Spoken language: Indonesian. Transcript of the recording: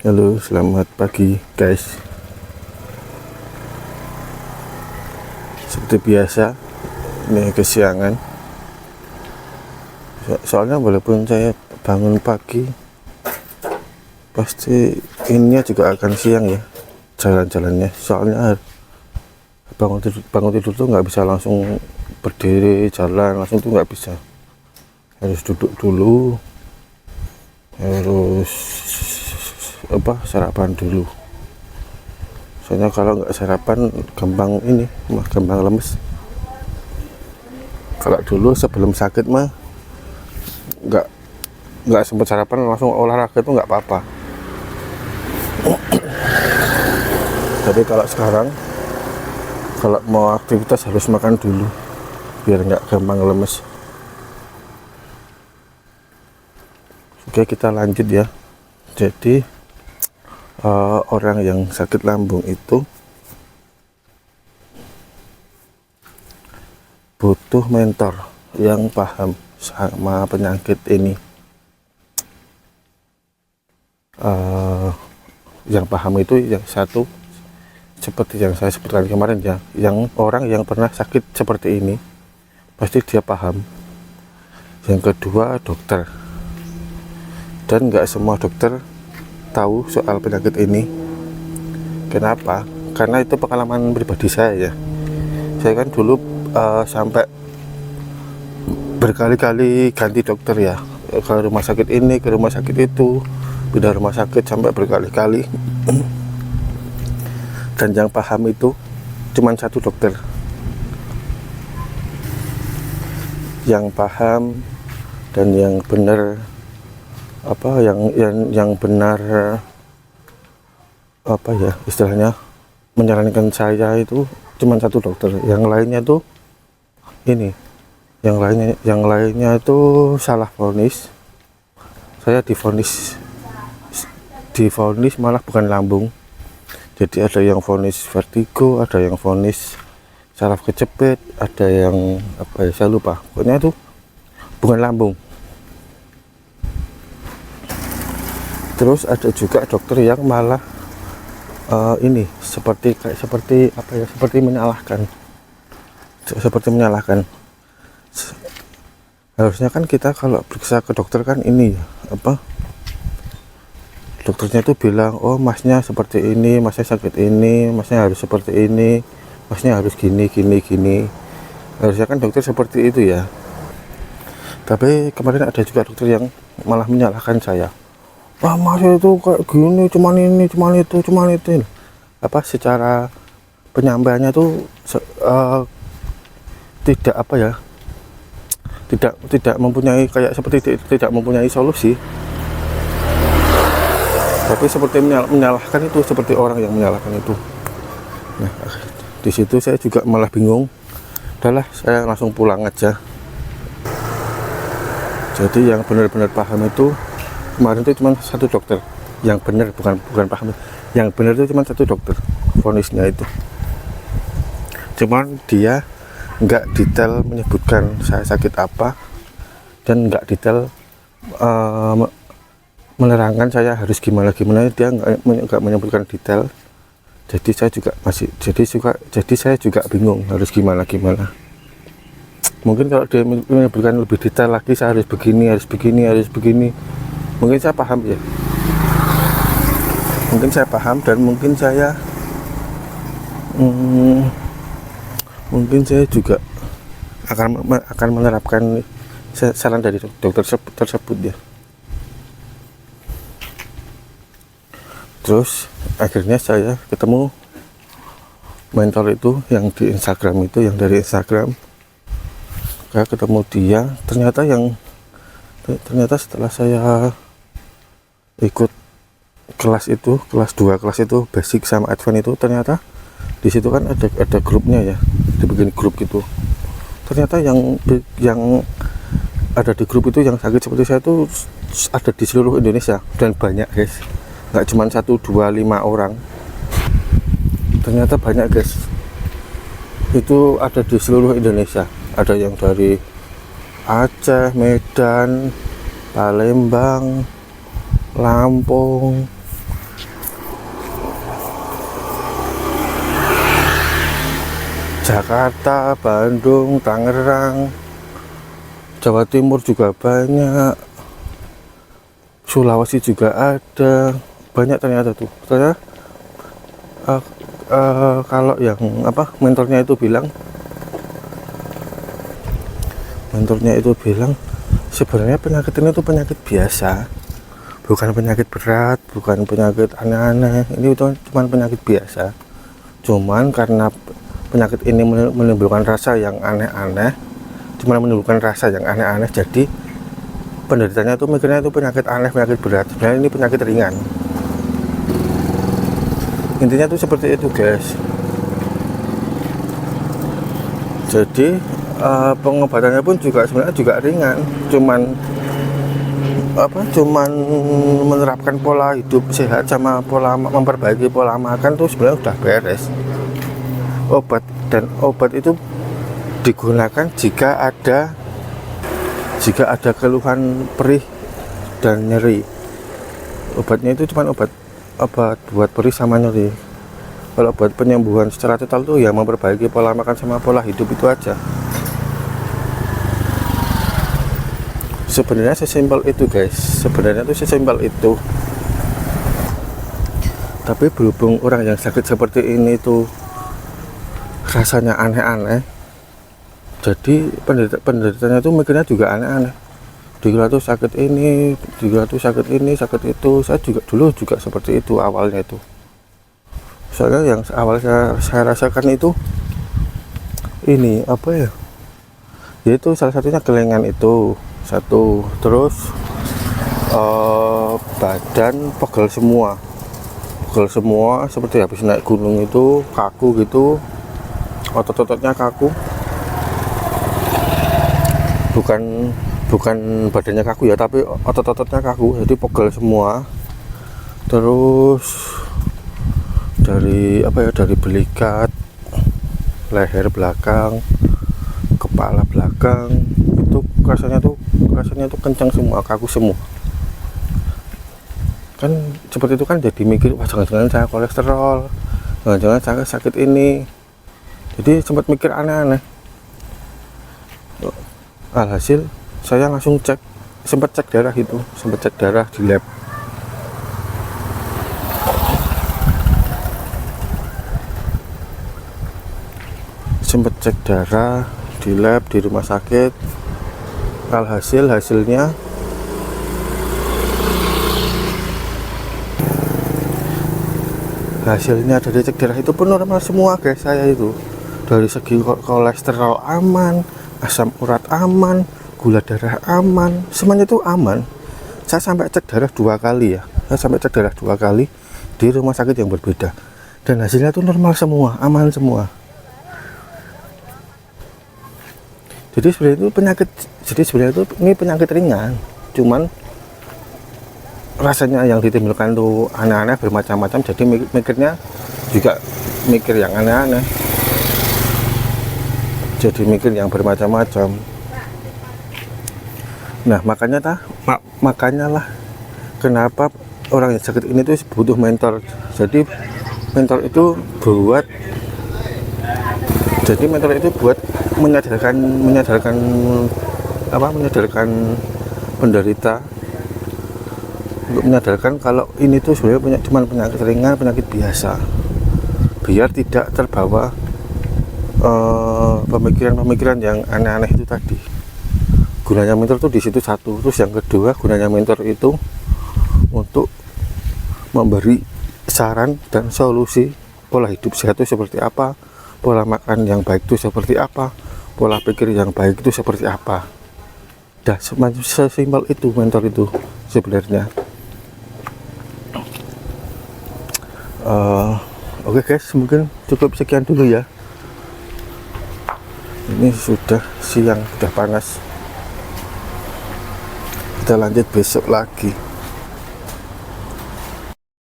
Halo, selamat pagi guys. Seperti biasa, ini kesiangan. Soalnya walaupun saya bangun pagi, pasti ininya juga akan siang ya, jalan-jalannya. Soalnya bangun tidur tuh nggak bisa langsung berdiri jalan langsung tuh nggak bisa. Harus duduk dulu, harus sarapan dulu. Soalnya kalau nggak sarapan gampang lemes. Kalau dulu sebelum sakit mah nggak sempat sarapan langsung olahraga itu nggak apa-apa. Tapi kalau sekarang kalau mau aktivitas harus makan dulu biar nggak gampang lemes. Oke, kita lanjut ya. Jadi orang yang sakit lambung itu butuh mentor yang paham sama penyakit ini. Yang paham itu yang satu, seperti yang saya sebutkan kemarin ya, yang orang yang pernah sakit seperti ini pasti dia paham. Yang kedua, dokter. Dan nggak semua dokter tahu soal penyakit ini. Kenapa? Karena itu pengalaman pribadi saya ya. Saya kan dulu sampai berkali-kali ganti dokter ya, ke rumah sakit ini, ke rumah sakit itu, pindah rumah sakit sampai berkali-kali. Dan yang paham itu cuma satu dokter yang paham dan yang benar, yang benar istilahnya menyarankan saya itu cuma satu dokter. Yang lainnya tuh yang lainnya itu salah vonis. Saya divonis malah bukan lambung. Jadi ada yang vonis vertigo, ada yang vonis saraf kejepit, ada yang saya lupa. Pokoknya itu bukan lambung. Terus ada juga dokter yang malah seperti menyalahkan. Harusnya kan kita kalau periksa ke dokter kan dokternya itu bilang, oh masnya seperti ini, masnya sakit ini, masnya harus seperti ini, masnya harus gini. Harusnya kan dokter seperti itu ya. Tapi kemarin ada juga dokter yang malah menyalahkan saya. Wah, mas itu kayak gini, cuman itu. Secara penyampaiannya tuh tidak mempunyai tidak mempunyai solusi. Tapi seperti menyalahkan itu, seperti orang yang menyalahkan itu. Nah, di situ saya juga malah bingung. Udahlah, saya langsung pulang aja. Jadi yang benar-benar paham itu kemarin itu cuma satu dokter. Yang benar, bukan paham. Yang benar itu cuma satu dokter. Vonisnya itu. Cuman dia nggak detail menyebutkan saya sakit apa, dan nggak detail menerangkan saya harus gimana. Dia nggak menyebutkan detail. Jadi saya juga bingung harus gimana. Mungkin kalau dia menyebutkan lebih detail lagi, saya harus begini. Mungkin saya paham ya. Dan mungkin saya juga akan menerapkan saran dari dokter tersebut ya. Terus akhirnya saya ketemu mentor itu yang di Instagram itu, yang dari Instagram. Saya ketemu dia, ternyata setelah saya ikut kelas 2 kelas itu basic sama advance itu, ternyata di situ kan ada grupnya ya, dibikin grup gitu. Ternyata yang ada di grup itu yang sakit seperti saya itu ada di seluruh Indonesia, dan banyak guys, nggak cuma 1, 2, 5 orang. Ternyata banyak guys, itu ada di seluruh Indonesia. Ada yang dari Aceh, Medan, Palembang, Lampung, Jakarta, Bandung, Tangerang, Jawa Timur juga banyak, Sulawesi juga ada, banyak ternyata tuh. Ternyata kalau yang mentornya itu bilang sebenarnya penyakit ini tuh penyakit biasa, bukan penyakit berat, bukan penyakit aneh-aneh. Ini itu cuma penyakit biasa, cuman karena penyakit ini menimbulkan rasa yang aneh-aneh, jadi penderitanya itu mikirnya itu penyakit aneh, penyakit berat. Sebenarnya ini penyakit ringan. Intinya tuh seperti itu, guys. Jadi pengobatannya pun sebenarnya juga ringan, cuman menerapkan pola hidup sehat sama memperbaiki pola makan tuh sebenarnya udah beres. Obat itu digunakan jika ada keluhan perih dan nyeri. Obatnya itu cuma obat buat perih sama nyeri. Kalau buat penyembuhan secara total tuh ya memperbaiki pola makan sama pola hidup itu aja. Sebenarnya sesimpel itu, guys. Tapi berhubung orang yang sakit seperti ini tuh rasanya aneh-aneh, jadi penderitanya itu mikirnya juga aneh-aneh. Dikira tuh sakit ini, sakit itu. Saya juga dulu seperti itu awalnya itu. Soalnya yang awal saya rasakan itu ini yaitu salah satunya kelengan itu satu, terus badan pegel semua seperti habis naik gunung itu, kaku gitu. Otot-ototnya kaku, bukan badannya kaku ya, tapi otot-ototnya kaku, jadi pegel semua. Terus dari belikat, leher belakang, kepala belakang itu rasanya tuh kencang semua, kaku semua. Kan seperti itu kan, jadi mikir, wah jangan-jangan saya kolesterol, jangan-jangan saya sakit ini. Jadi sempat mikir aneh-aneh. Alhasil saya langsung sempat cek darah di lab. Di rumah sakit. Hasilnya dari cek darah itu pun normal semua, guys. Saya itu dari segi kolesterol aman, asam urat aman, gula darah aman, semuanya itu aman. Saya sampai cek darah dua kali di rumah sakit yang berbeda, dan hasilnya itu normal semua, aman semua. Jadi sebenarnya ini penyakit ringan, cuman rasanya yang ditimbulkan tuh aneh-aneh, bermacam-macam. Jadi mikirnya juga mikir yang aneh-aneh, jadi mikir yang bermacam-macam. Nah, makanya lah kenapa orang yang sakit ini tuh butuh mentor. Jadi mentor itu buat menyadarkan penderita, untuk menyadarkan kalau ini tuh sebenarnya cuma penyakit ringan, penyakit biasa, biar tidak terbawa pemikiran-pemikiran yang aneh-aneh itu tadi. Gunanya mentor itu di situ satu. Terus yang kedua, gunanya mentor itu untuk memberi saran dan solusi pola hidup sehat itu seperti apa, pola makan yang baik itu seperti apa, pola pikir yang baik itu seperti apa. Dah, sesimpel itu mentor itu sebenarnya. Oke, guys, mungkin cukup sekian dulu ya. Ini sudah siang, sudah panas. Kita lanjut besok lagi.